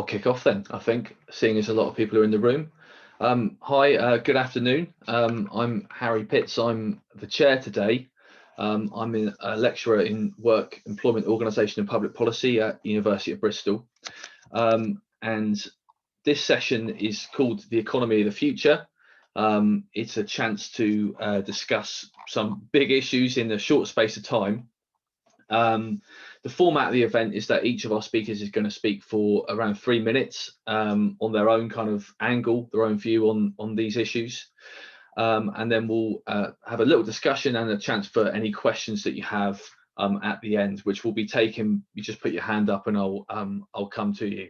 kick off then, I think, seeing as a lot of people are in the room. Hi, good afternoon. I'm Harry Pitts. I'm the chair today. I'm a lecturer in work, employment, organisation and public policy at University of Bristol. And this session is called The Economy of the Future. It's a chance to discuss some big issues in a short space of time. The format of the event is that each of our speakers is going to speak for around 3 minutes on their own kind of angle, their own view on these issues. And then we'll have a little discussion and a chance for any questions that you have at the end, which will be taken. You just put your hand up and I'll come to you.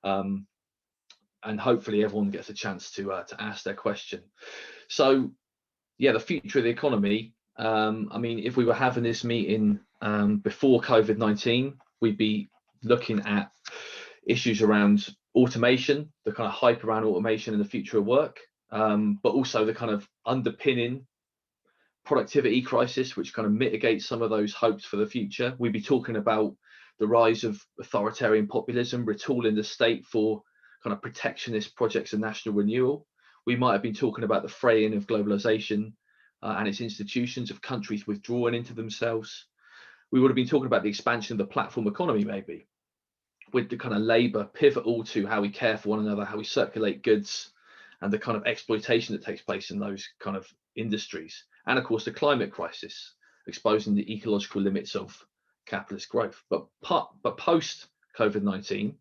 And hopefully everyone gets a chance to ask their question. So yeah, the future of the economy. I mean, if we were having this meeting before COVID-19, we'd be looking at issues around automation, the kind of hype around automation and the future of work, but also the kind of underpinning productivity crisis, which kind of mitigates some of those hopes for the future. We'd be talking about the rise of authoritarian populism, retooling the state for kind of protectionist projects of national renewal. We might have been talking about the fraying of globalization and its institutions, of countries withdrawing into themselves. We would have been talking about the expansion of the platform economy, maybe, with the kind of labour pivotal to how we care for one another, how we circulate goods, and the kind of exploitation that takes place in those kind of industries. And of course, the climate crisis, exposing the ecological limits of capitalist growth. But post COVID-19,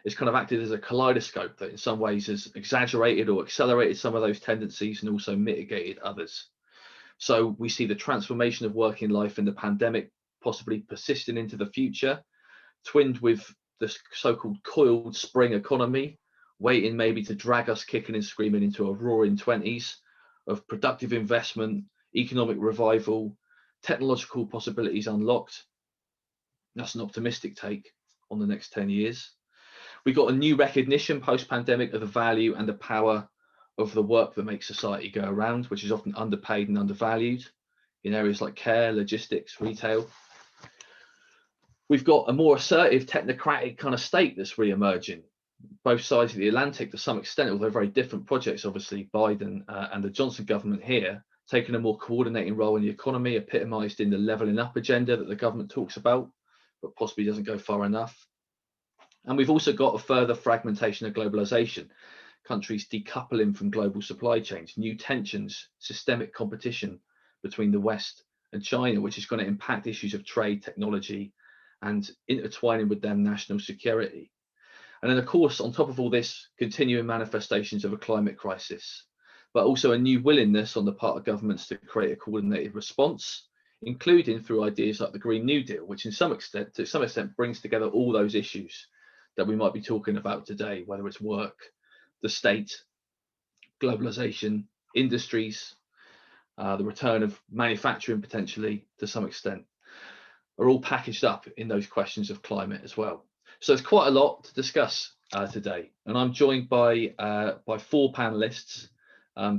it's kind of acted as a kaleidoscope that in some ways has exaggerated or accelerated some of those tendencies and also mitigated others. So we see the transformation of working life in the pandemic possibly persisting into the future, twinned with the so-called coiled spring economy, waiting maybe to drag us kicking and screaming into a roaring 20s of productive investment, economic revival, technological possibilities unlocked. That's an optimistic take on the next 10 years. We got a new recognition post-pandemic of the value and the power of the work that makes society go around, which is often underpaid and undervalued in areas like care, logistics, retail. We've got a more assertive technocratic kind of state that's re-emerging. Both sides of the Atlantic to some extent, although very different projects, obviously, Biden and the Johnson government here, taking a more coordinating role in the economy, epitomised in the levelling up agenda that the government talks about, but possibly doesn't go far enough. And we've also got a further fragmentation of globalisation, countries decoupling from global supply chains, new tensions, systemic competition between the West and China, which is going to impact issues of trade, technology, and intertwining with them national security. And then, of course, on top of all this, continuing manifestations of a climate crisis, but also a new willingness on the part of governments to create a coordinated response, including through ideas like the Green New Deal, which to some extent brings together all those issues that we might be talking about today, whether it's work, the state, globalization, industries, the return of manufacturing potentially to some extent, are all packaged up in those questions of climate as well. So there's quite a lot to discuss today, and I'm joined by 4 panelists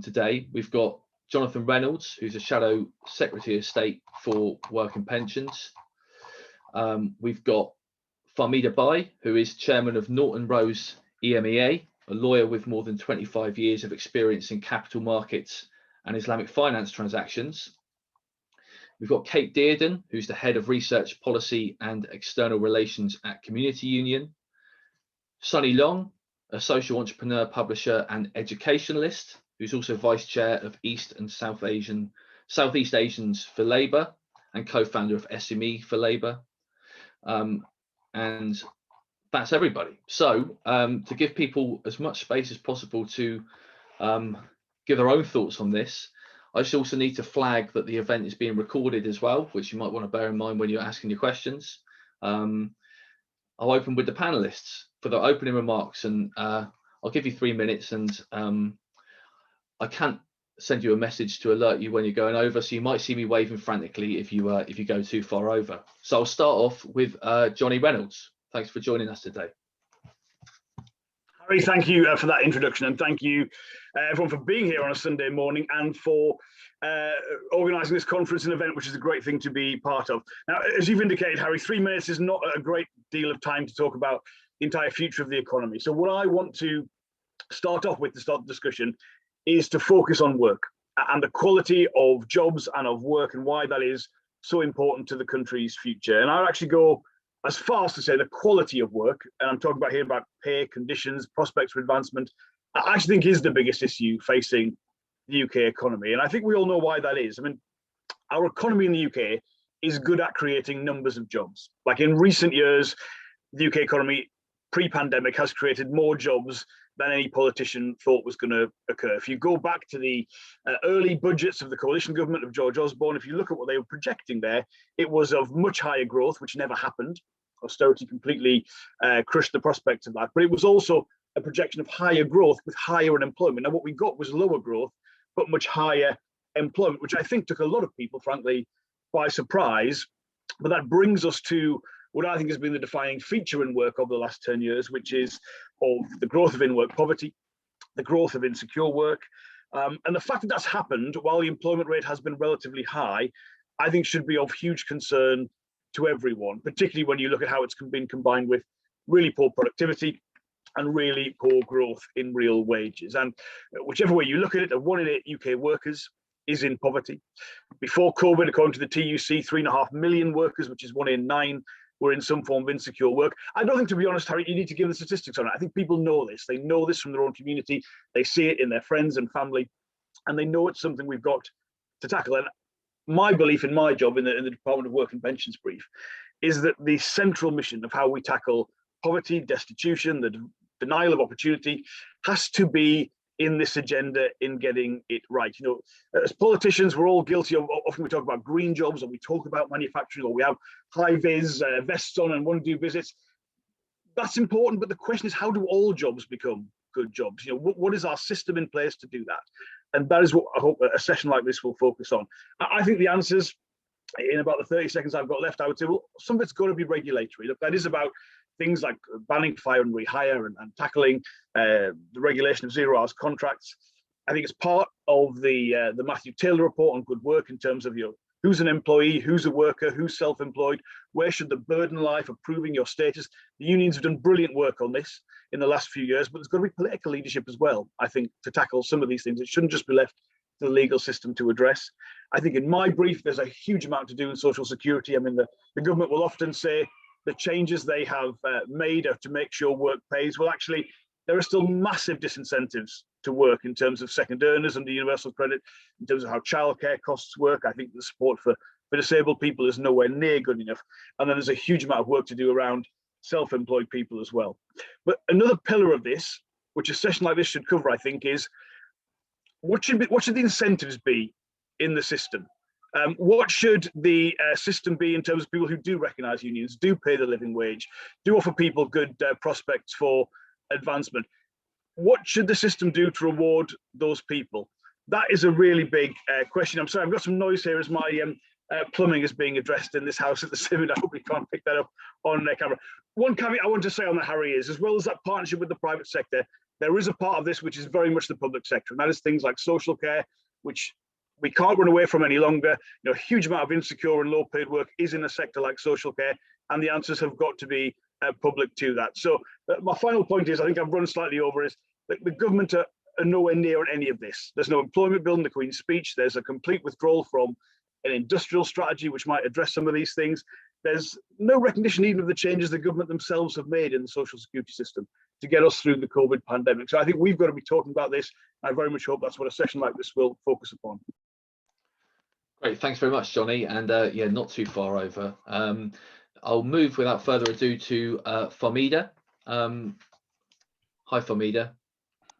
today. We've got Jonathan Reynolds, who's a Shadow Secretary of State for Work and Pensions. We've got Farmida, who is chairman of Norton Rose EMEA, a lawyer with more than 25 years of experience in capital markets and Islamic finance transactions. We've got Kate Dearden, who's the head of research policy and external relations at Community Union. Sonny Leong, a social entrepreneur, publisher and educationalist, who's also vice chair of East and Southeast Asians for Labour and co-founder of SME for Labour. And that's everybody. So to give people as much space as possible to give their own thoughts on this, I just also need to flag that the event is being recorded as well, which you might want to bear in mind when you're asking your questions. I'll open with the panelists for their opening remarks, and I'll give you 3 minutes, and I can't send you a message to alert you when you're going over, so you might see me waving frantically if you go too far over. So I'll start off with Johnny Reynolds. Thanks for joining us today. Harry, thank you for that introduction, and thank you everyone for being here on a Sunday morning and for organising this conference and event, which is a great thing to be part of. Now, as you've indicated, Harry, 3 minutes is not a great deal of time to talk about the entire future of the economy. So what I want to start off with to start the discussion is to focus on work and the quality of jobs and of work and why that is so important to the country's future. And I'll actually go as far as to say the quality of work, and I'm talking about here about pay, conditions, prospects for advancement, I actually think is the biggest issue facing the UK economy. And I think we all know why that is. I mean, our economy in the UK is good at creating numbers of jobs. Like in recent years, the UK economy pre-pandemic has created more jobs than any politician thought was going to occur. If you go back to the early budgets of the coalition government of George Osborne, if you look at what they were projecting there, it was of much higher growth, which never happened. Austerity completely crushed the prospects of that. But it was also a projection of higher growth with higher unemployment. Now, what we got was lower growth, but much higher employment, which I think took a lot of people, frankly, by surprise. But that brings us to what I think has been the defining feature in work over the last 10 years, which is of the growth of in-work poverty, the growth of insecure work. And the fact that that's happened while the employment rate has been relatively high, I think should be of huge concern to everyone, particularly when you look at how it's been combined with really poor productivity and really poor growth in real wages. And whichever way you look at it, 1 in 8 UK workers is in poverty. Before COVID, according to the TUC, 3.5 million workers, which is 1 in 9, were in some form of insecure work. I don't think, to be honest, Harry, you need to give the statistics on it. I think people know this. They know this from their own community. They see it in their friends and family, and they know it's something we've got to tackle. And my belief in my job in the Department of Work and Pensions brief is that the central mission of how we tackle poverty, destitution, the denial of opportunity has to be in this agenda in getting it right. You know, as politicians, we're all guilty of, often we talk about green jobs, or we talk about manufacturing, or we have high-vis vests on and want to do visits. That's important, but the question is, how do all jobs become good jobs? You know, what is our system in place to do that? And that is what I hope a session like this will focus on. I think the answers, in about the 30 seconds I've got left, I would say, well, some of it's got to be regulatory. Look, that is about things like banning fire and rehire and tackling the regulation of 0 hours contracts. I think it's part of the Matthew Taylor report on good work in terms of who's an employee, who's a worker, who's self-employed, where should the burden lie for proving your status. The unions have done brilliant work on this in the last few years, but there's got to be political leadership as well, I think, to tackle some of these things. It shouldn't just be left to the legal system to address. I think in my brief, there's a huge amount to do in social security. I mean, the government will often say the changes they have made are to make sure work pays. Well, actually, there are still massive disincentives to work in terms of second earners and the universal credit, in terms of how childcare costs work. I think the support for disabled people is nowhere near good enough. And then there's a huge amount of work to do around self-employed people as well. But another pillar of this, which a session like this should cover, I think, is what should the incentives be in the system? What should the system be in terms of people who do recognise unions, do pay the living wage, do offer people good prospects for advancement? What should the system do to reward those people? That is a really big question. I'm sorry, I've got some noise here as my plumbing is being addressed in this house at the Simid. I hope you can't pick that up on camera. One caveat I want to say on that, Harry, is as well as that partnership with the private sector, there is a part of this which is very much the public sector, and that is things like social care, which we can't run away from any longer. You know, a huge amount of insecure and low-paid work is in a sector like social care, and the answers have got to be public to that. So my final point is, I think I've run slightly over, is that the government are nowhere near on any of this. There's no employment bill in the Queen's speech. There's a complete withdrawal from an industrial strategy which might address some of these things. There's no recognition even of the changes the government themselves have made in the social security system to get us through the COVID pandemic. So I think we've got to be talking about this. I very much hope that's what a session like this will focus upon. Great, thanks very much, Johnny. And yeah, not too far over. I'll move without further ado to Farmida. Hi, Farmida.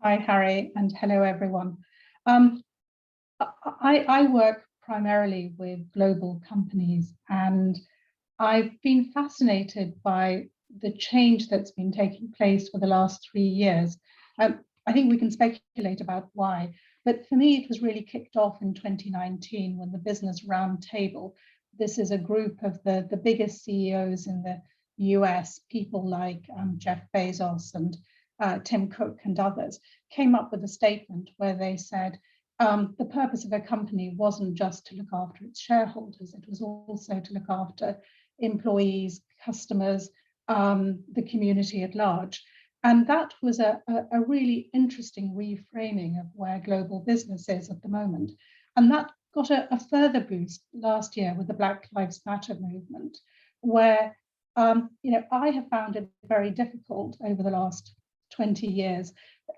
Hi, Harry, and hello, everyone. I work primarily with global companies, and I've been fascinated by the change that's been taking place for the last 3 years. I think we can speculate about why, but for me, it was really kicked off in 2019 when the Business Roundtable, this is a group of the biggest CEOs in the US, people like Jeff Bezos and Tim Cook and others, came up with a statement where they said the purpose of a company wasn't just to look after its shareholders, it was also to look after employees, customers, the community at large. And that was a really interesting reframing of where global business is at the moment. And that got a further boost last year with the Black Lives Matter movement, where I have found it very difficult over the last 20 years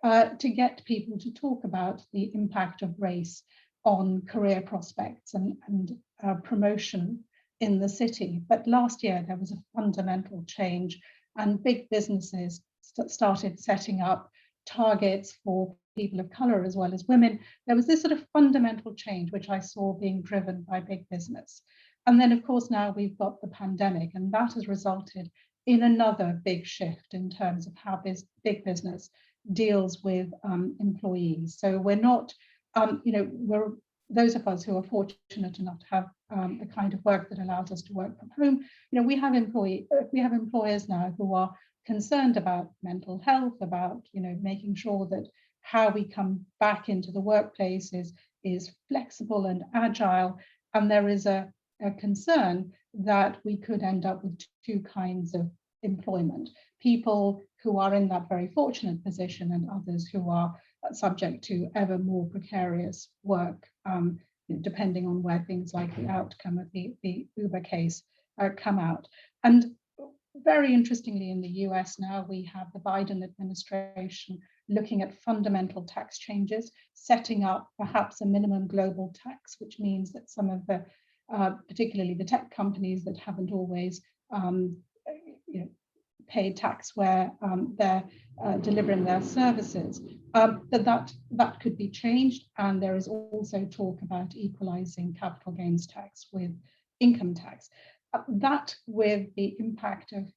to get people to talk about the impact of race on career prospects and promotion in the city. But last year there was a fundamental change, and big businesses started setting up targets for people of color as well as women. There was this sort of fundamental change which I saw being driven by big business. And then of course now we've got the pandemic, and that has resulted in another big shift in terms of how big business deals with employees. So we're not, we're those of us who are fortunate enough to have the kind of work that allows us to work from home. We have employers now who are concerned about mental health, about making sure that how we come back into the workplace is flexible and agile. And there is a concern that we could end up with two kinds of employment: people who are in that very fortunate position and others who are subject to ever more precarious work, depending on where things like the outcome of the Uber case come out. And very interestingly, in the US now, we have the Biden administration looking at fundamental tax changes, setting up perhaps a minimum global tax, which means that some of the, particularly the tech companies that haven't always paid tax where they're delivering their services, that could be changed. And there is also talk about equalizing capital gains tax with income tax. That with the impact of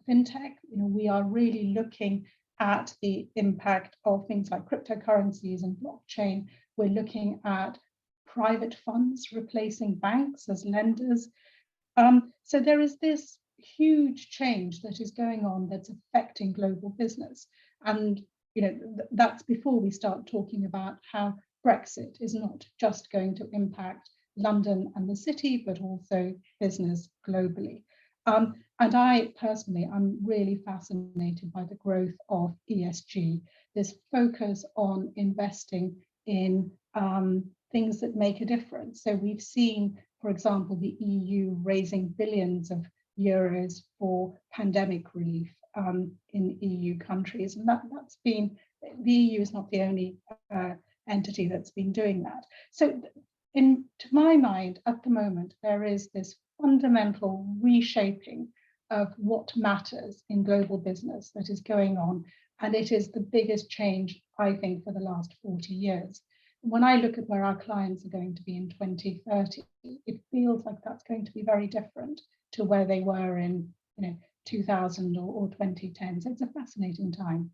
fintech, we are really looking at the impact of things like cryptocurrencies and blockchain. We're looking at private funds replacing banks as lenders. So there is this huge change that is going on that's affecting global business. And that's before we start talking about how Brexit is not just going to impact London and the city, but also business globally. And I personally, I'm really fascinated by the growth of ESG, this focus on investing in things that make a difference. So we've seen, for example, the EU raising billions of euros for pandemic relief in EU countries. And that's been, the EU is not the only entity that's been doing that. So to my mind, at the moment, there is this fundamental reshaping of what matters in global business that is going on. And it is the biggest change, I think, for the last 40 years. When I look at where our clients are going to be in 2030, it feels like that's going to be very different to where they were in 2000 or 2010. So it's a fascinating time.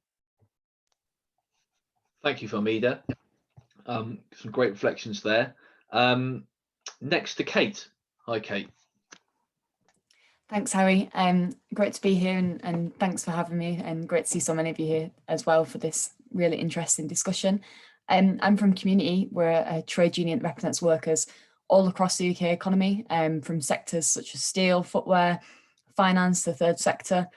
Thank you, Farmida. Some great reflections there. Next to Kate. Hi, Kate. Thanks, Harry. Great to be here, and thanks for having me, and great to see so many of you here as well for this really interesting discussion. I'm from Community. We're a trade union that represents workers all across the UK economy, from sectors such as steel, footwear, finance, the third sector,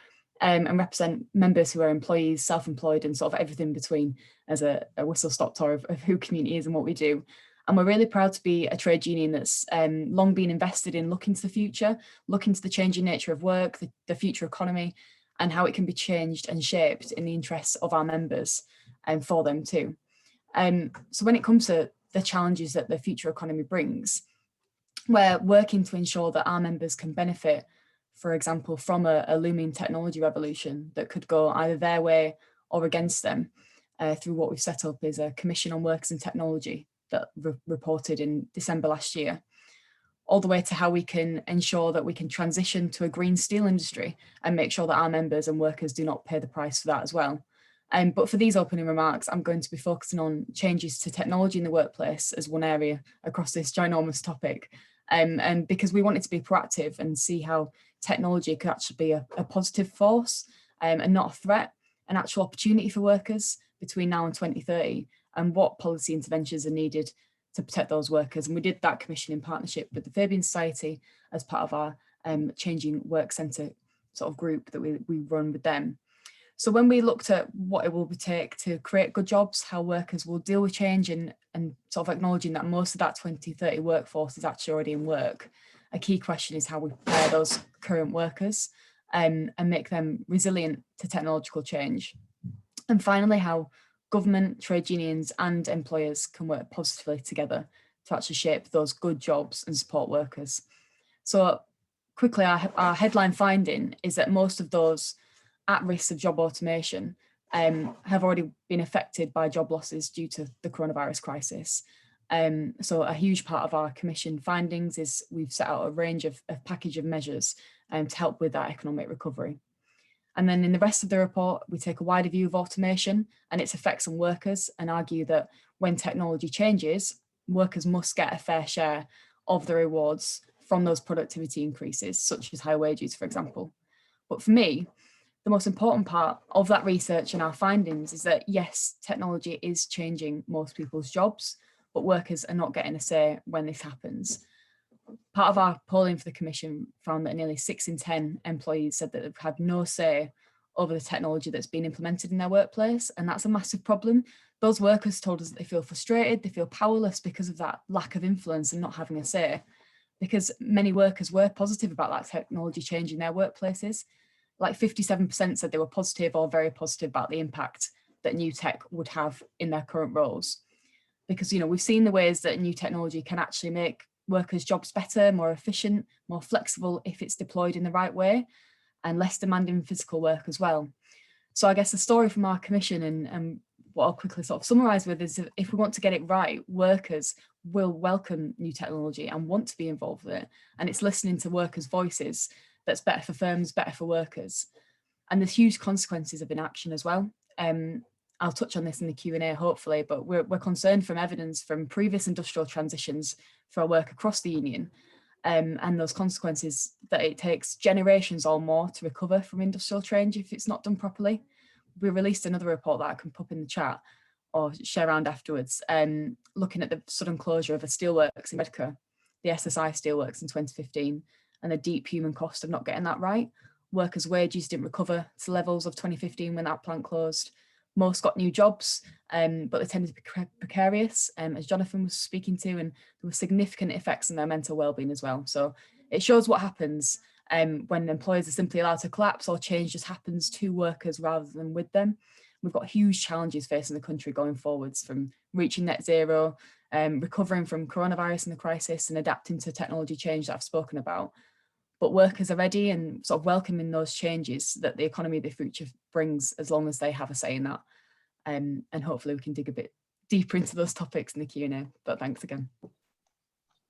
and represent members who are employees, self-employed, and sort of everything between as a whistle-stop tour of who Community is and what we do. And we're really proud to be a trade union that's long been invested in looking to the future, looking to the changing nature of work, the future economy, and how it can be changed and shaped in the interests of our members and for them too. So when it comes to the challenges that the future economy brings, we're working to ensure that our members can benefit, for example, from a looming technology revolution that could go either their way or against them through what we've set up is a Commission on Workers and Technology that reported in December last year, all the way to how we can ensure that we can transition to a green steel industry and make sure that our members and workers do not pay the price for that as well. But for these opening remarks, I'm going to be focusing on changes to technology in the workplace as one area across this ginormous topic. And because we wanted to be proactive and see how technology could actually be a positive force and not a threat, an actual opportunity for workers between now and 2030, and what policy interventions are needed to protect those workers. And we did that commission in partnership with the Fabian Society as part of our Changing Work Centre sort of group that we run with them. So when we looked at what it will take to create good jobs, how workers will deal with change and sort of acknowledging that most of that 2030 workforce is actually already in work, a key question is how we prepare those current workers and make them resilient to technological change. And finally, how government, trade unions and employers can work positively together to actually shape those good jobs and support workers. So quickly, our headline finding is that most of those at risk of job automation have already been affected by job losses due to the coronavirus crisis. So a huge part of our commission findings is we've set out a range of package of measures to help with that economic recovery. And then in the rest of the report, we take a wider view of automation and its effects on workers and argue that when technology changes, workers must get a fair share of the rewards from those productivity increases, such as higher wages, for example. But for me, the most important part of that research and our findings is that yes, technology is changing most people's jobs, but workers are not getting a say when this happens. Part of our polling for the Commission found that nearly 6 in 10 employees said that they've had no say over the technology that's been implemented in their workplace, and that's a massive problem. Those workers told us that they feel frustrated, they feel powerless because of that lack of influence and not having a say, because many workers were positive about that technology changing their workplaces. Like 57% said they were positive or very positive about the impact that new tech would have in their current roles. Because, you know, we've seen the ways that new technology can actually make workers' jobs better, more efficient, more flexible if it's deployed in the right way, and less demanding physical work as well. So I guess the story from our commission and what I'll quickly sort of summarise with is if we want to get it right, workers will welcome new technology and want to be involved with it. And it's listening to workers' voices that's better for firms, better for workers. And there's huge consequences of inaction as well. I'll touch on this in the Q&A hopefully, but we're concerned from evidence from previous industrial transitions for our work across the union and those consequences that it takes generations or more to recover from industrial change if it's not done properly. We released another report that I can pop in the chat or share around afterwards, looking at the sudden closure of a steelworks in Redcar, the SSI steelworks in 2015, and the deep human cost of not getting that right. Workers' wages didn't recover to levels of 2015 when that plant closed. Most got new jobs, but they tended to be precarious, as Jonathan was speaking to, and there were significant effects on their mental well-being as well. So it shows what happens when employers are simply allowed to collapse or change just happens to workers rather than with them. We've got huge challenges facing the country going forwards, from reaching net zero, recovering from coronavirus and the crisis, and adapting to technology change that I've spoken about. But workers are ready and sort of welcoming those changes that the economy of the future brings, as long as they have a say in that. And hopefully we can dig a bit deeper into those topics in the Q&A, but thanks again.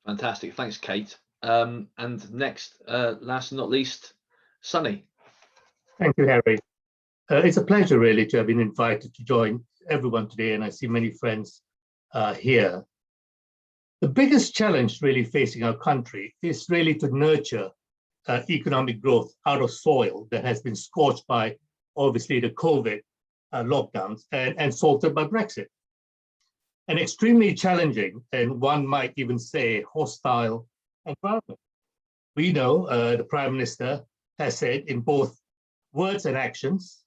Fantastic, thanks Kate. And next, last but not least, Sonny. Thank you, Harry. It's a pleasure really to have been invited to join everyone today, and I see many friends here. The biggest challenge really facing our country is really to nurture economic growth out of soil that has been scorched by obviously the COVID lockdowns and salted by Brexit. An extremely challenging, and one might even say hostile environment. We know the Prime Minister has said in both words and actions,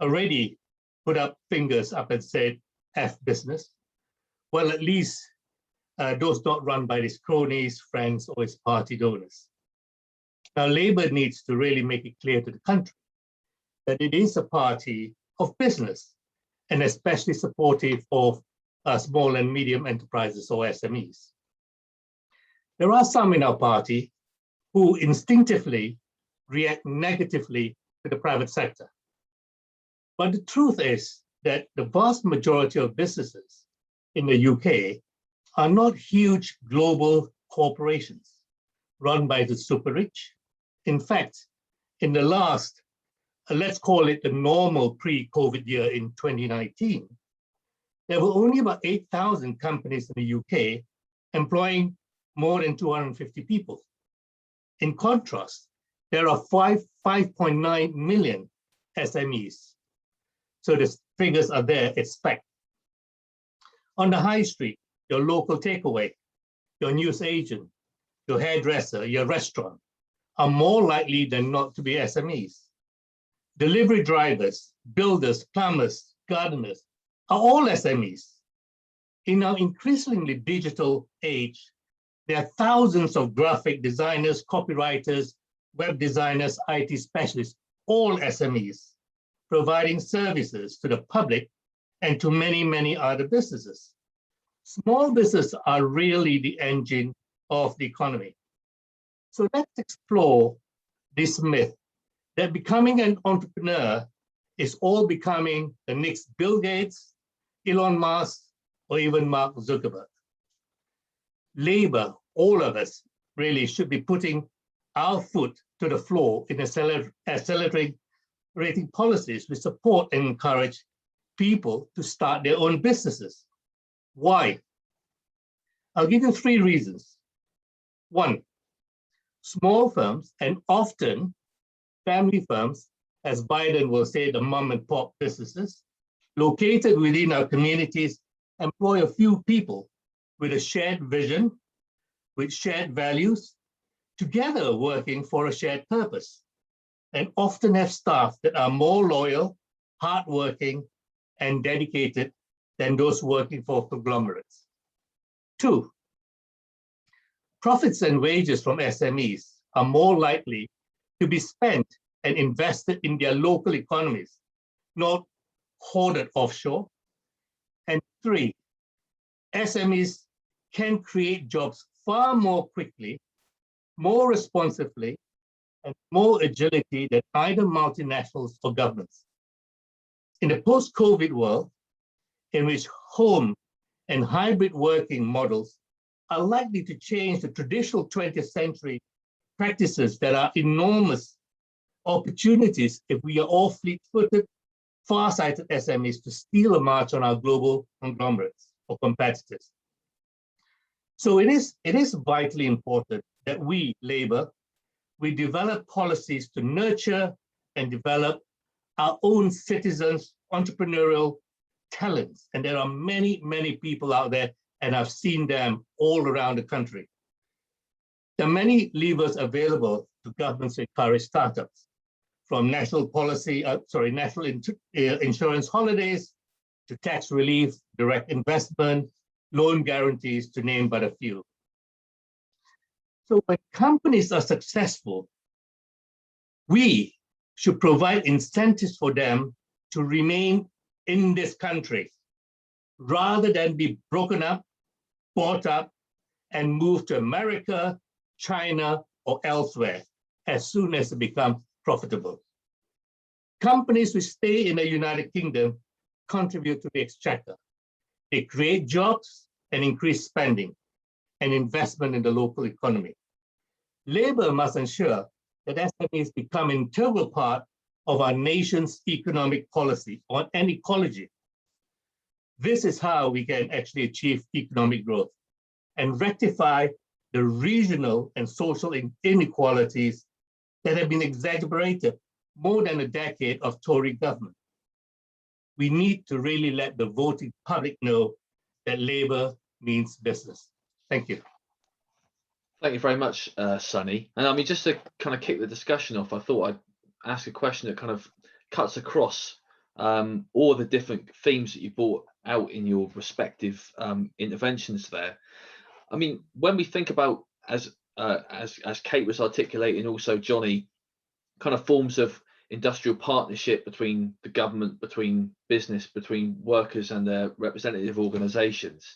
already put up fingers up and said, F business. Well, at least those not run by his cronies, friends, or his party donors. Now, Labour needs to really make it clear to the country that it is a party of business, and especially supportive of small and medium enterprises or SMEs. There are some in our party who instinctively react negatively to the private sector. But the truth is that the vast majority of businesses in the UK are not huge global corporations run by the super rich. In fact, in the last, let's call it the normal pre-COVID year in 2019, there were only about 8,000 companies in the UK employing more than 250 people. In contrast, there are 5.9 million SMEs. So the figures are there, it's fact. On the high street, your local takeaway, your news agent, your hairdresser, your restaurant are more likely than not to be SMEs. Delivery drivers, builders, plumbers, gardeners are all SMEs. In our increasingly digital age, there are thousands of graphic designers, copywriters, web designers, IT specialists, all SMEs, providing services to the public and to many, many other businesses. Small businesses are really the engine of the economy. So let's explore this myth that becoming an entrepreneur is all becoming the next Bill Gates, Elon Musk, or even Mark Zuckerberg. Labour, all of us, really should be putting our foot to the floor in accelerating policies which support and encourage people to start their own businesses. Why? I'll give you 3 reasons. 1, small firms, and often family firms, as Biden will say, the mom and pop businesses, located within our communities, employ a few people with a shared vision, with shared values, together working for a shared purpose, and often have staff that are more loyal, hardworking, and dedicated than those working for conglomerates. 2, profits and wages from SMEs are more likely to be spent and invested in their local economies, not hoarded offshore. And 3, SMEs can create jobs far more quickly, more responsively, and more agility than either multinationals or governments. In the post-COVID world, in which home and hybrid working models are likely to change the traditional 20th century practices that are enormous opportunities if we are all fleet-footed, far-sighted SMEs to steal a march on our global conglomerates or competitors. So it is vitally important that we, Labour, we develop policies to nurture and develop our own citizens' entrepreneurial talents. And there are many, many people out there, and I've seen them all around the country. There are many levers available to governments to encourage startups, from national insurance holidays to tax relief, direct investment, loan guarantees, to name but a few. So when companies are successful, we should provide incentives for them to remain in this country rather than be broken up, bought up, and moved to America, China, or elsewhere as soon as it becomes profitable. Companies which stay in the United Kingdom contribute to the exchequer. They create jobs and increase spending and investment in the local economy. Labour must ensure that SMEs become an integral part of our nation's economic policy and ecology. This is how we can actually achieve economic growth and rectify the regional and social inequalities that have been exacerbated more than a decade of Tory government. We need to really let the voting public know that Labour means business. Thank you. Thank you very much, Sonny. And I mean, just to kind of kick the discussion off, I thought I'd ask a question that kind of cuts across all the different themes that you brought out in your respective interventions there. I mean, when we think about, as Kate was articulating, also Johnny, kind of forms of industrial partnership between the government, between business, between workers and their representative organisations.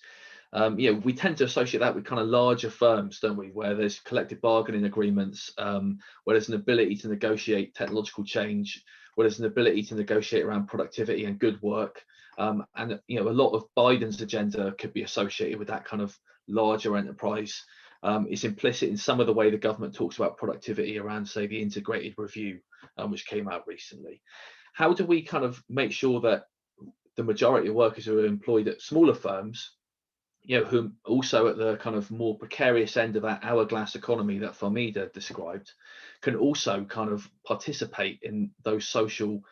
We tend to associate that with kind of larger firms, don't we, where there's collective bargaining agreements, where there's an ability to negotiate technological change, where there's an ability to negotiate around productivity and good work. And a lot of Biden's agenda could be associated with that kind of larger enterprise. It's implicit in some of the way the government talks about productivity around, say, the integrated review, which came out recently. How do we kind of make sure that the majority of workers who are employed at smaller firms, who also at the kind of more precarious end of that hourglass economy that Farmida described, can also kind of participate in those social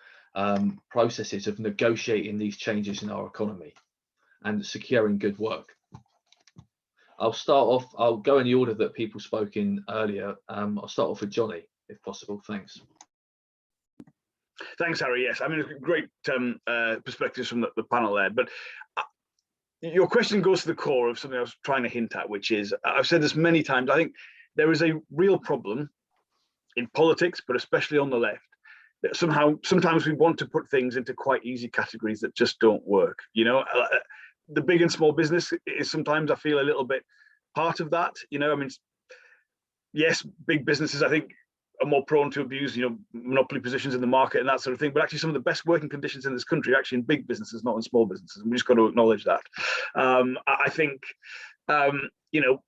processes of negotiating these changes in our economy and securing good work? I'll start off, I'll go in the order that people spoke in earlier. I'll start off with Johnny, if possible. Thanks. Thanks, Harry. Yes, I mean, great perspectives from the panel there. But your question goes to the core of something I was trying to hint at, which is, I've said this many times, I think there is a real problem in politics, but especially on the left, that sometimes we want to put things into quite easy categories that just don't work. You know, the big and small business is sometimes, I feel, a little bit part of that. You know, I mean, yes, big businesses, I think, are more prone to abuse, you know, monopoly positions in the market and that sort of thing. But actually, some of the best working conditions in this country are actually in big businesses, not in small businesses. And we just got to acknowledge that. I think, you know,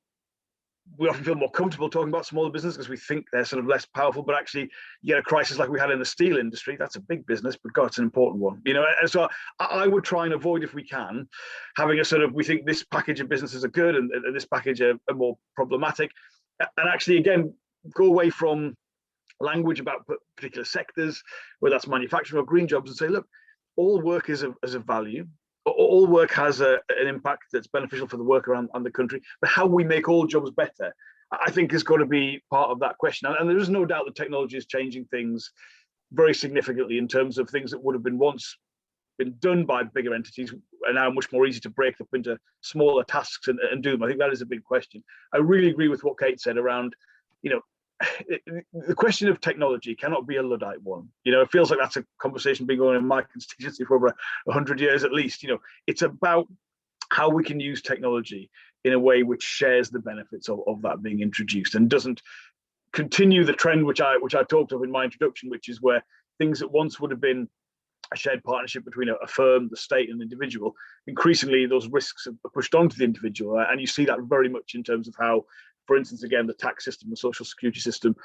we often feel more comfortable talking about smaller business because we think they're sort of less powerful. But actually, you get a crisis like we had in the steel industry. That's a big business, but God, it's an important one. You know, and so I would try and avoid, if we can, having a sort of, we think this package of businesses are good and this package are more problematic. And actually, again, go away from language about particular sectors, whether that's manufacturing or green jobs, and say, look, all work is of value. All work has an impact that's beneficial for the worker and the country, but how we make all jobs better, I think, has got to be part of that question. And there is no doubt that technology is changing things very significantly in terms of things that would have been once been done by bigger entities are now much more easy to break up into smaller tasks and do them. I think that is a big question. I really agree with what Kate said around, you know, the question of technology cannot be a Luddite one. You know, it feels like that's a conversation been going on in my constituency for over 100 years at least. You know, it's about how we can use technology in a way which shares the benefits of that being introduced and doesn't continue the trend which I talked of in my introduction, which is where things that once would have been a shared partnership between a firm, the state, and an individual, increasingly those risks are pushed onto the individual. And you see that very much in terms of how, for instance, again, the tax system, the social security system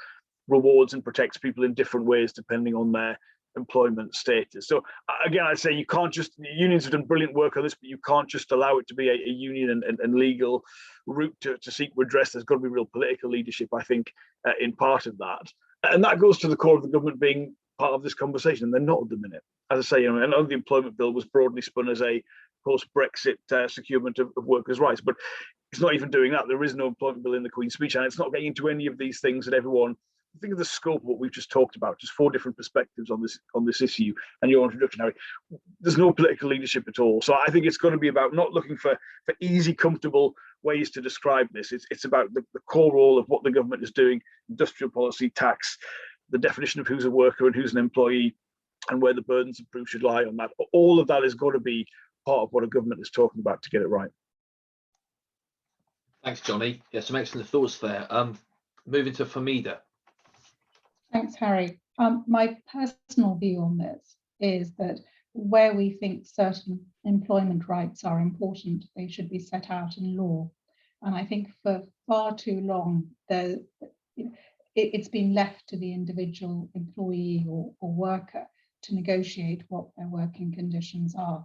rewards and protects people in different ways depending on their employment status. So again, I'd say you can't just, unions have done brilliant work on this, but you can't just allow it to be a union and legal route to seek redress. There's got to be real political leadership, I think, in part of that. And that goes to the core of the government being part of this conversation, and they're not at the minute. As I say, you know, I know the employment bill was broadly spun as a post-Brexit securement of workers' rights, but it's not even doing that. There is no employment bill in the Queen's speech, and it's not getting into any of these things that everyone, think of the scope of what we've just talked about, just 4 different perspectives on this issue, and your introduction, Harry. There's no political leadership at all. So I think it's going to be about not looking for easy, comfortable ways to describe this. It's about the core role of what the government is doing, industrial policy, tax, the definition of who's a worker and who's an employee, and where the burdens of proof should lie on that. All of that has got to be part of what a government is talking about to get it right. Thanks, Johnny. Yeah, some excellent thoughts there. Moving to Farmida. Thanks, Harry. My personal view on this is that where we think certain employment rights are important, they should be set out in law. And I think for far too long, it's been left to the individual employee or worker to negotiate what their working conditions are.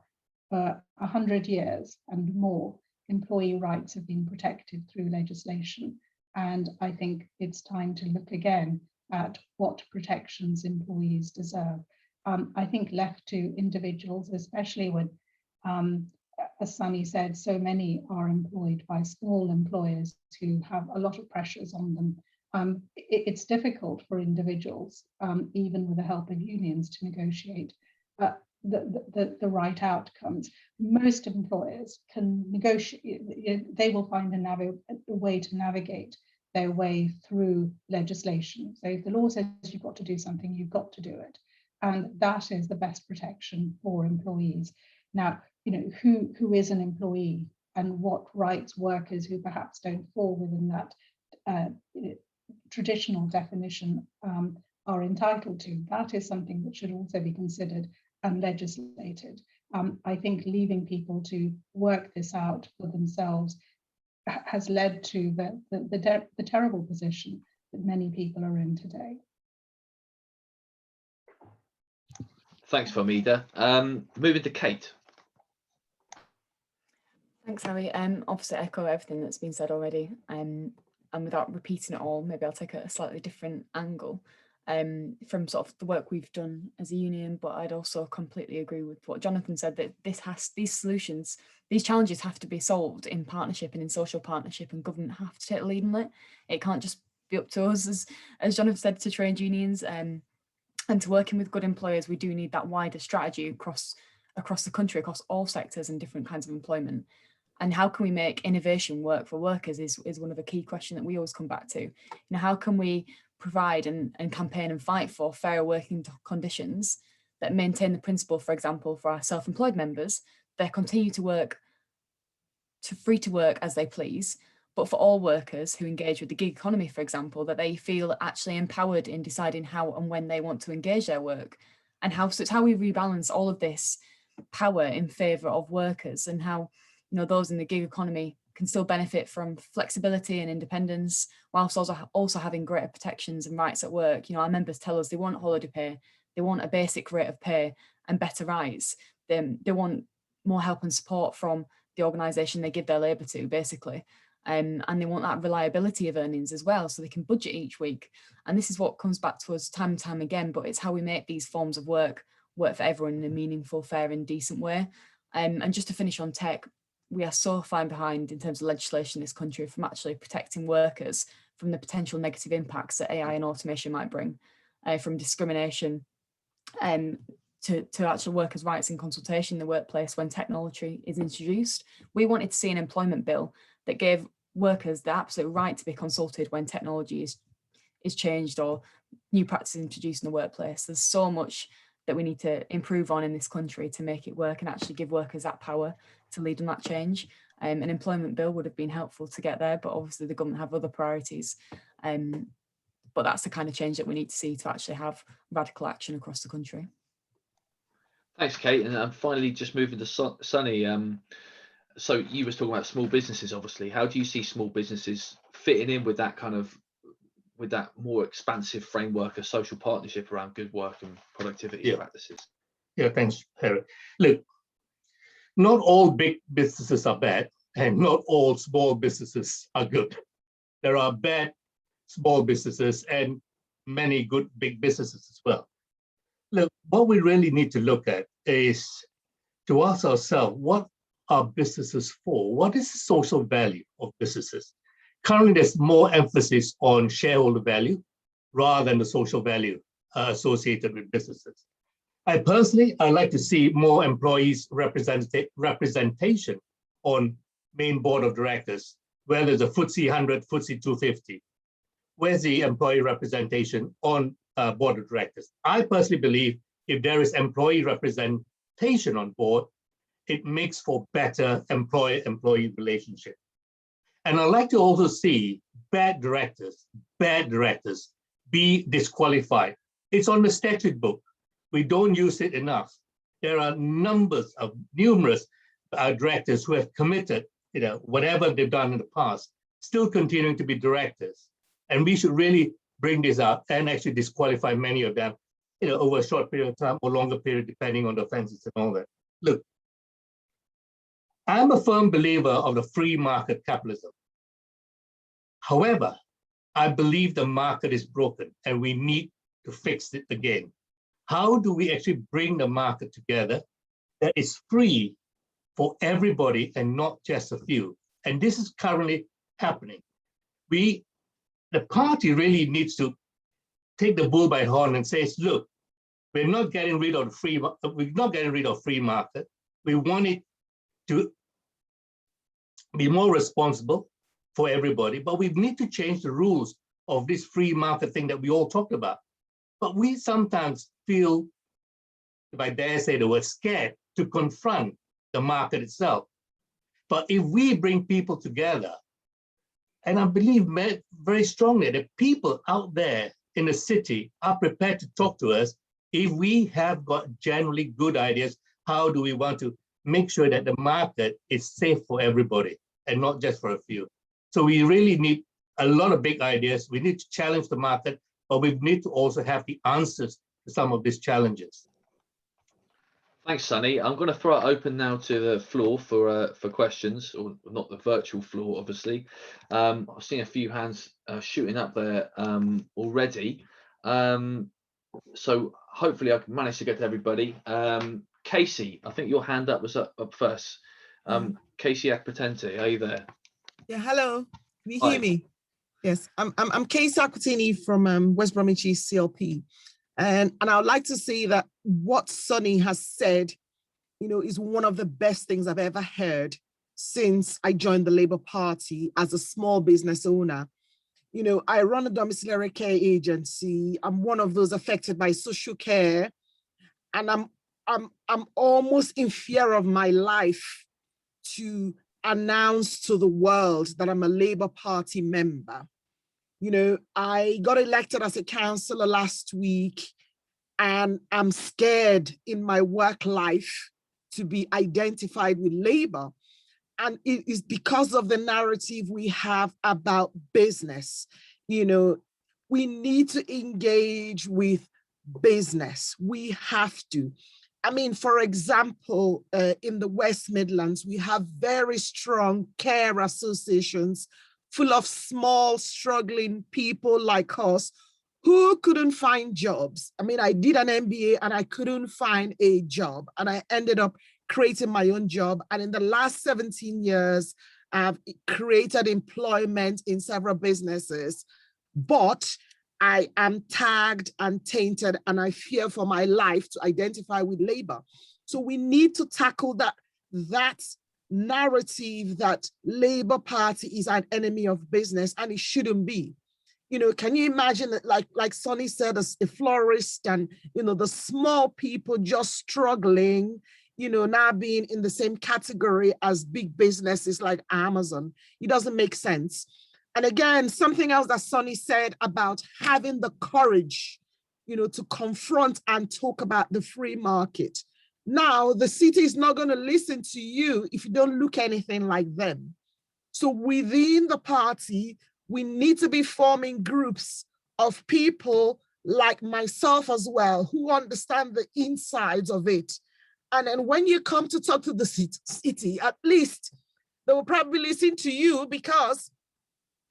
For 100 years and more, employee rights have been protected through legislation. And I think it's time to look again at what protections employees deserve. I think left to individuals, especially when, as Sonny said, so many are employed by small employers who have a lot of pressures on them. It's difficult for individuals, even with the help of unions, to negotiate the right outcomes. Most employers can negotiate, they will find a way to navigate their way through legislation. So if the law says you've got to do something, you've got to do it. And that is the best protection for employees. Now, you know, who is an employee and what rights workers who perhaps don't fall within that traditional definition are entitled to, that is something that should also be considered and legislated. I think leaving people to work this out for themselves has led to the terrible position that many people are in today. Thanks, Farmida. Moving to Kate. Thanks, Harry. Obviously echo everything that's been said already. And without repeating it all, maybe I'll take a slightly different angle. from sort of the work we've done as a union. But I'd also completely agree with what Jonathan said, that these solutions, these challenges have to be solved in partnership and in social partnership, and government have to take the lead in it. It can't just be up to us, as Jonathan said, to trade unions and to working with good employers. We do need that wider strategy across the country, across all sectors and different kinds of employment. And how can we make innovation work for workers is one of the key questions that we always come back to. How can we provide and campaign and fight for fairer working conditions that maintain the principle, for example, for our self-employed members, they continue to work, free to work as they please, but for all workers who engage with the gig economy, for example, that they feel actually empowered in deciding how and when they want to engage their work. And so it's how we rebalance all of this power in favour of workers, and how those in the gig economy can still benefit from flexibility and independence, whilst also having greater protections and rights at work. Our members tell us they want holiday pay, they want a basic rate of pay and better rights. They want more help and support from the organisation they give their labour to, basically. And they want that reliability of earnings as well, so they can budget each week. And this is what comes back to us time and time again, but it's how we make these forms of work for everyone in a meaningful, fair and decent way. And just to finish on tech, we are so far behind in terms of legislation in this country from actually protecting workers from the potential negative impacts that AI and automation might bring, from discrimination to actual workers' rights and consultation in the workplace when technology is introduced. We wanted to see an employment bill that gave workers the absolute right to be consulted when technology is changed or new practices introduced in the workplace. There's so much that we need to improve on in this country to make it work and actually give workers that power to lead on that change. An employment bill would have been helpful to get there, but obviously the government have other priorities. But that's the kind of change that we need to see to actually have radical action across the country. Thanks, Kate. And finally, just moving to Sonny. So you was talking about small businesses, obviously. How do you see small businesses fitting in with that with that more expansive framework of social partnership around good work and productivity practices? Yeah, thanks, Harry. Look, not all big businesses are bad, and not all small businesses are good. There are bad small businesses and many good big businesses as well. Look, what we really need to look at is to ask ourselves, what are businesses for? What is the social value of businesses? Currently, there's more emphasis on shareholder value rather than the social value associated with businesses. I'd like to see more employees representation on main board of directors, whether it's a FTSE 100, FTSE 250. Where's the employee representation on board of directors? I personally believe if there is employee representation on board, it makes for better employer-employee relationship. And I'd like to also see bad directors be disqualified. It's on the statute book. We don't use it enough. There are numerous directors who have committed, whatever they've done in the past, still continuing to be directors. And we should really bring this up and actually disqualify many of them, over a short period of time or longer period, depending on the offenses and all that. Look, I'm a firm believer of the free market capitalism. However, I believe the market is broken and we need to fix it again. How do we actually bring the market together that is free for everybody and not just a few? And this is currently happening. The party really needs to take the bull by the horn and says, look, we're not getting rid of free market. We want it to be more responsible for everybody, but we need to change the rules of this free market thing that we all talked about. But we sometimes feel, if I dare say the word, scared to confront the market itself. But if we bring people together, and I believe very strongly that people out there in the city are prepared to talk to us if we have got generally good ideas, how do we want to make sure that the market is safe for everybody and not just for a few? So we really need a lot of big ideas. We need to challenge the market, but we need to also have the answers to some of these challenges. Thanks, Sonny. I'm going to throw it open now to the floor for questions, or not the virtual floor, obviously. I've seen a few hands shooting up there already. So hopefully I can manage to get to everybody. Kacey, I think your hand up was up first. Kacey Akpoteni, are you there? Yeah, hello. Can you Hi. hear me? Yes, I'm Kacey Akpoteni from West Bromwich East CLP, and I would like to say that what Sonny has said, is one of the best things I've ever heard since I joined the Labour Party as a small business owner. I run a domiciliary care agency. I'm one of those affected by social care, and I'm almost in fear of my life to announce to the world that I'm a Labour Party member. I got elected as a councillor last week, and I'm scared in my work life to be identified with Labour. And it is because of the narrative we have about business. We need to engage with business. We have to. I mean, for example, in the West Midlands, we have very strong care associations full of small, struggling people like us who couldn't find jobs. I mean, I did an MBA and I couldn't find a job, and I ended up creating my own job. And in the last 17 years, I've created employment in several businesses, but I am tagged and tainted, and I fear for my life to identify with Labour. So we need to tackle that narrative that Labour Party is an enemy of business, and it shouldn't be. Can you imagine that, like Sonny said, a florist and, the small people just struggling, now being in the same category as big businesses like Amazon? It doesn't make sense. And again, something else that Sonny said about having the courage, to confront and talk about the free market. Now, the city is not going to listen to you if you don't look anything like them. So within the party, we need to be forming groups of people like myself as well, who understand the insides of it. And then when you come to talk to the city, at least they will probably listen to you because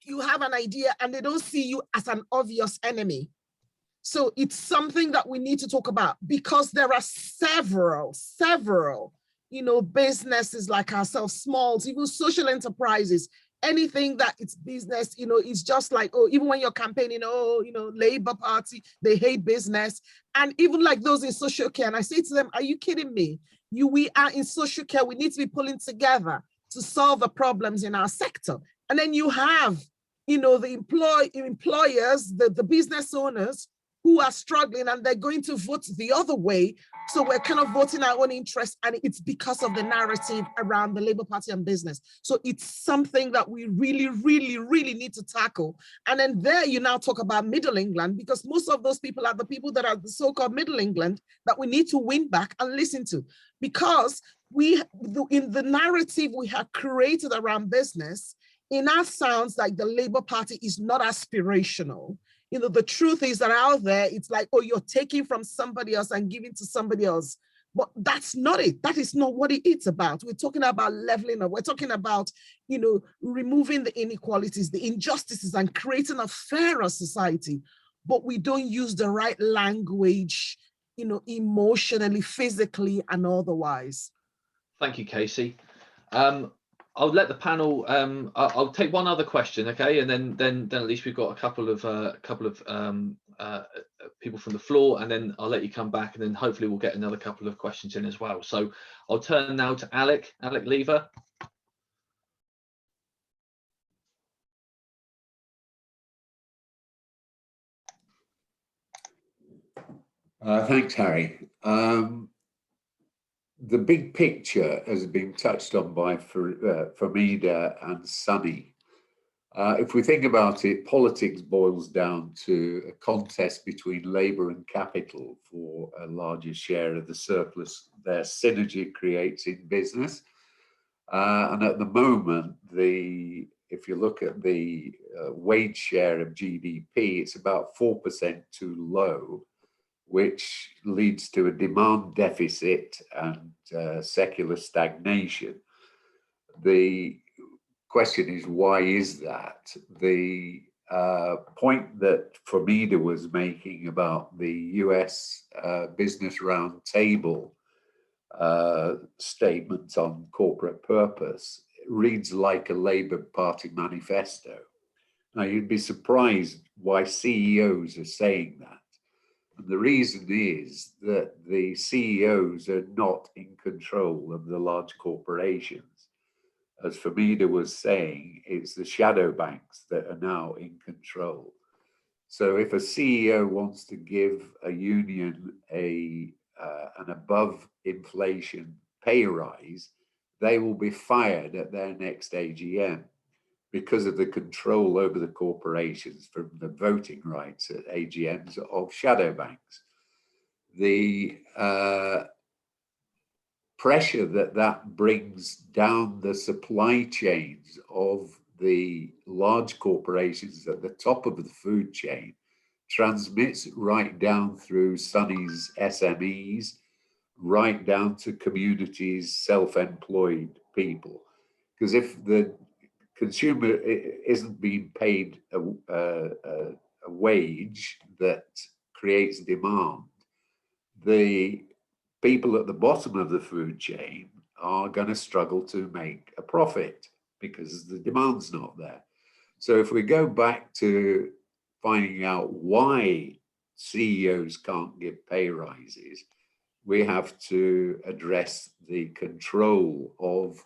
you have an idea and they don't see you as an obvious enemy. So it's something that we need to talk about, because there are several, businesses like ourselves, smalls, even social enterprises, anything that it's business, it's just like, even when you're campaigning, Labour Party, they hate business. And even like those in social care, and I say to them, are you kidding me? We are in social care, we need to be pulling together to solve the problems in our sector. And then you have, the employers, the business owners who are struggling, and they're going to vote the other way. So we're kind of voting our own interest, and it's because of the narrative around the Labour Party and business. So it's something that we really, really, really need to tackle. And then there you now talk about Middle England, because most of those people are the people that are the so-called Middle England that we need to win back and listen to. Because in the narrative we have created around business, it now sounds like the Labour Party is not aspirational. The truth is that out there, it's like, you're taking from somebody else and giving to somebody else. But that's not it. That is not what it's about. We're talking about leveling up. We're talking about, removing the inequalities, the injustices, and creating a fairer society. But we don't use the right language, emotionally, physically, and otherwise. Thank you, Kacey. I'll let the panel. I'll take one other question, okay, and then at least we've got a couple of people from the floor, and then I'll let you come back, and then hopefully we'll get another couple of questions in as well. So I'll turn now to Alec Lever. Thanks, Harry. The big picture has been touched on by Farmida and Sonny. If we think about it, politics boils down to a contest between labour and capital for a larger share of the surplus their synergy creates in business. And at the moment, if you look at the wage share of GDP, it's about 4% too low, which leads to a demand deficit and secular stagnation. The question is, why is that? The point that Farmida was making about the US Business Roundtable statement on corporate purpose reads like a Labour Party manifesto. Now, you'd be surprised why CEOs are saying that. And the reason is that the CEOs are not in control of the large corporations. As Farmida was saying, it's the shadow banks that are now in control. So if a CEO wants to give a union an above inflation pay rise, they will be fired at their next AGM because of the control over the corporations from the voting rights at AGMs of shadow banks. The pressure that brings down the supply chains of the large corporations at the top of the food chain transmits right down through Sonny's SMEs, right down to communities, self-employed people. Because if the consumer isn't being paid a wage that creates demand, the people at the bottom of the food chain are going to struggle to make a profit because the demand's not there. So if we go back to finding out why CEOs can't give pay rises, we have to address the control of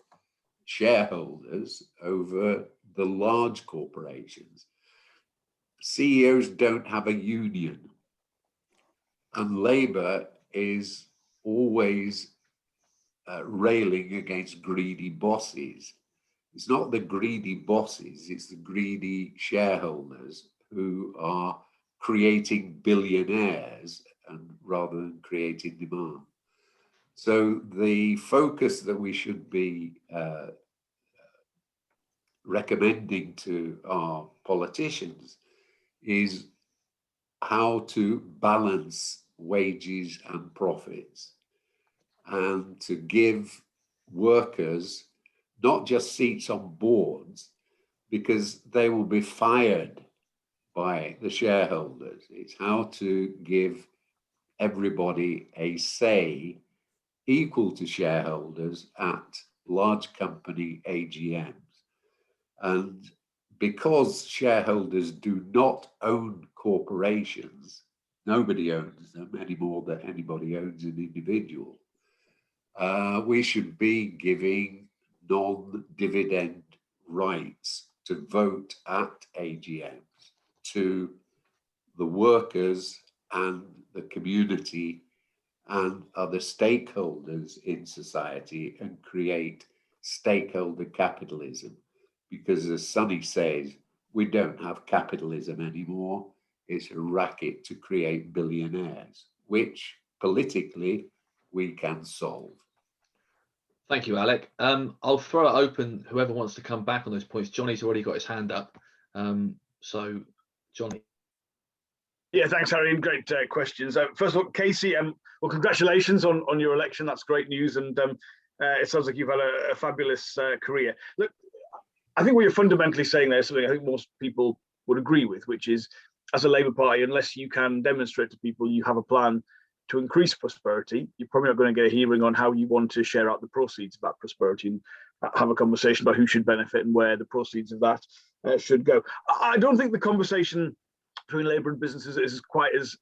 shareholders over the large corporations. CEOs don't have a union, and Labour is always railing against greedy bosses. It's not the greedy bosses, it's the greedy shareholders who are creating billionaires and rather than creating demand. So the focus that we should be recommending to our politicians is how to balance wages and profits, and to give workers not just seats on boards, because they will be fired by the shareholders. It's how to give everybody a say equal to shareholders at large company AGMs. And because shareholders do not own corporations, nobody owns them any more than anybody owns an individual, we should be giving non-dividend rights to vote at AGMs to the workers and the community and other stakeholders in society, and create stakeholder capitalism. Because as Sonny says, we don't have capitalism anymore. It's a racket to create billionaires, which politically we can solve. Thank you, Alec. I'll throw it open, whoever wants to come back on those points. Johnny's already got his hand up. So, Johnny. Yeah, thanks, Harry. Great questions. First of all, Kacey, well, congratulations on your election. That's great news. And it sounds like you've had a fabulous career. Look, I think what you're fundamentally saying there is something I think most people would agree with, which is, as a Labour Party, unless you can demonstrate to people you have a plan to increase prosperity, you're probably not going to get a hearing on how you want to share out the proceeds of that prosperity and have a conversation about who should benefit and where the proceeds of that should go. I don't think the conversation between Labour and businesses is quite as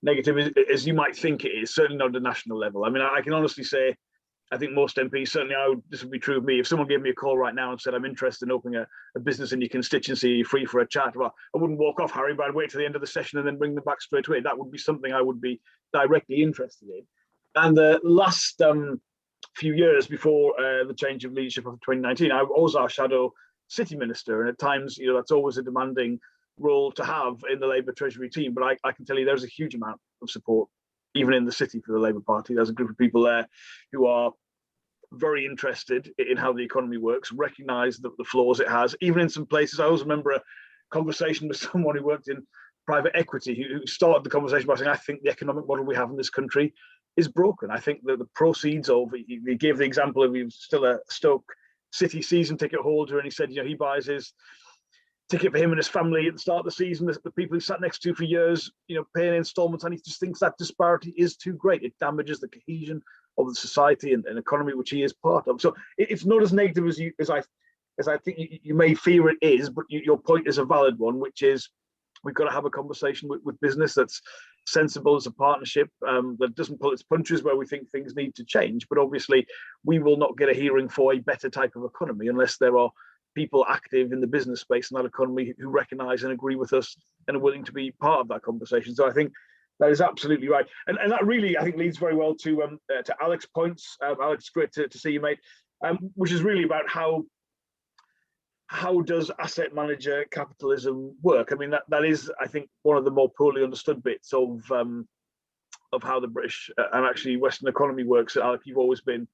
negative as you might think it is, certainly not at a national level. I mean, I can honestly say, I think most MPs, certainly this would be true of me, if someone gave me a call right now and said, I'm interested in opening a business in your constituency, you're free for a chat, well, I wouldn't walk off, Harry, but I'd wait till the end of the session and then bring them back straight away. That would be something I would be directly interested in. And the last few years before the change of leadership of 2019, I was our shadow city minister. And at times, that's always a demanding role to have in the Labour Treasury team. But I can tell you there's a huge amount of support, even in the city, for the Labour Party. There's a group of people there who are very interested in how the economy works, recognise the flaws it has. Even in some places, I always remember a conversation with someone who worked in private equity who started the conversation by saying, I think the economic model we have in this country is broken. I think that the proceeds of, he gave the example of, he was still a Stoke City season ticket holder, and he said, he buys his ticket for him and his family at the start of the season, the people he sat next to for years, paying installments, and he just thinks that disparity is too great. It damages the cohesion of the society and economy which he is part of. So it's not as negative as I think you may fear it is, but your point is a valid one, which is we've got to have a conversation with business that's sensible as a partnership, that doesn't pull its punches where we think things need to change. But obviously, we will not get a hearing for a better type of economy unless there are people active in the business space and that economy who recognise and agree with us and are willing to be part of that conversation. So I think that is absolutely right, and that really, I think, leads very well to Alec's points. Alex, great to see you, mate. Which is really about how does asset manager capitalism work? I mean, that is, I think, one of the more poorly understood bits of how the British and actually Western economy works. Alec, you've always been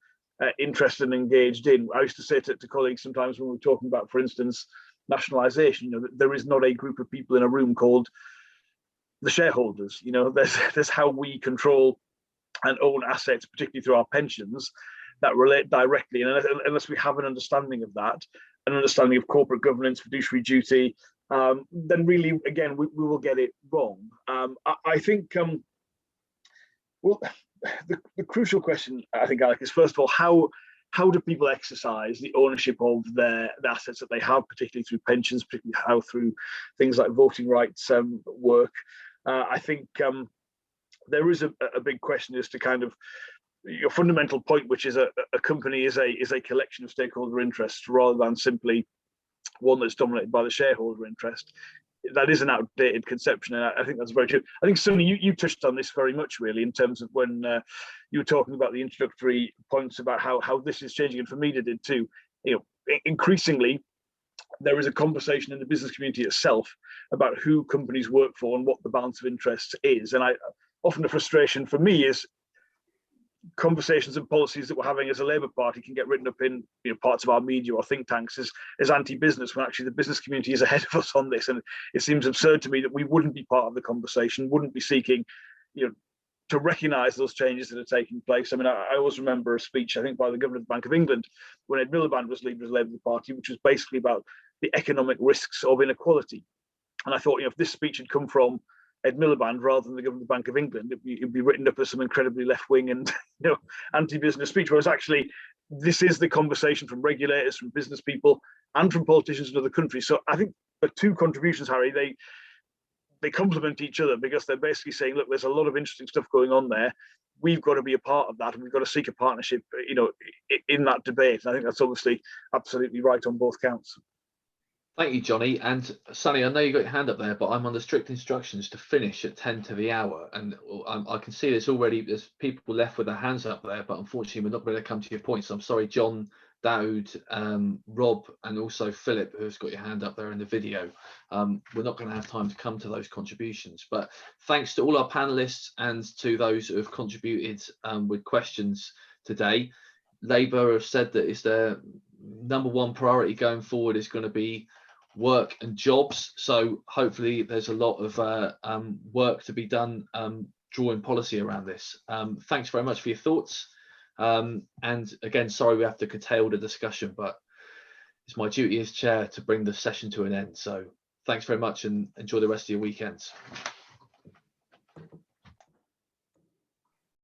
interested and engaged in. I used to say to colleagues sometimes when we were talking about, for instance, nationalisation, there is not a group of people in a room called the shareholders. There's how we control and own assets, particularly through our pensions, that relate directly. And unless we have an understanding of that, an understanding of corporate governance, fiduciary duty, then really, again, we will get it wrong. I think, well, the crucial question, I think, Alec, is first of all, how do people exercise the ownership of the assets that they have, particularly through pensions, particularly how through things like voting rights work? I think there is a big question as to kind of your fundamental point, which is a company is a collection of stakeholder interests rather than simply one that's dominated by the shareholder interest. That is an outdated conception, and I think that's very true. I think, Sonny, you touched on this very much, really, in terms of when you were talking about the introductory points about how this is changing, and Farmida did too. Increasingly, there is a conversation in the business community itself about who companies work for and what the balance of interests is. And often the frustration for me is conversations and policies that we're having as a Labour Party can get written up in parts of our media or think tanks as anti-business, when actually the business community is ahead of us on this. And it seems absurd to me that we wouldn't be part of the conversation, wouldn't be seeking to recognise those changes that are taking place. I mean, I always remember a speech, I think, by the Governor of the Bank of England when Ed Miliband was leader of the Labour Party, which was basically about the economic risks of inequality. And I thought, if this speech had come from Ed Miliband rather than the Governor of the Bank of England, it'd be written up as some incredibly left-wing and anti-business speech. Whereas actually, this is the conversation from regulators, from business people, and from politicians in other countries. So I think the two contributions, Harry, they complement each other, because they're basically saying, look, there's a lot of interesting stuff going on there. We've got to be a part of that, and we've got to seek a partnership, in that debate. And I think that's obviously absolutely right on both counts. Thank you, Johnny. And Sonny, I know you got your hand up there, but I'm under strict instructions to finish at 10 to the hour. And I can see there's people left with their hands up there, but unfortunately we're not going to come to your points. So I'm sorry, John, Dowd, Rob, and also Philip, who's got your hand up there in the video. We're not going to have time to come to those contributions. But thanks to all our panelists and to those who have contributed with questions today. Labour have said that it's their number one priority going forward is going to be work and jobs. So hopefully there's a lot of work to be done drawing policy around this. Thanks very much for your thoughts. And again, sorry we have to curtail the discussion, but it's my duty as chair to bring the session to an end. So thanks very much and enjoy the rest of your weekends.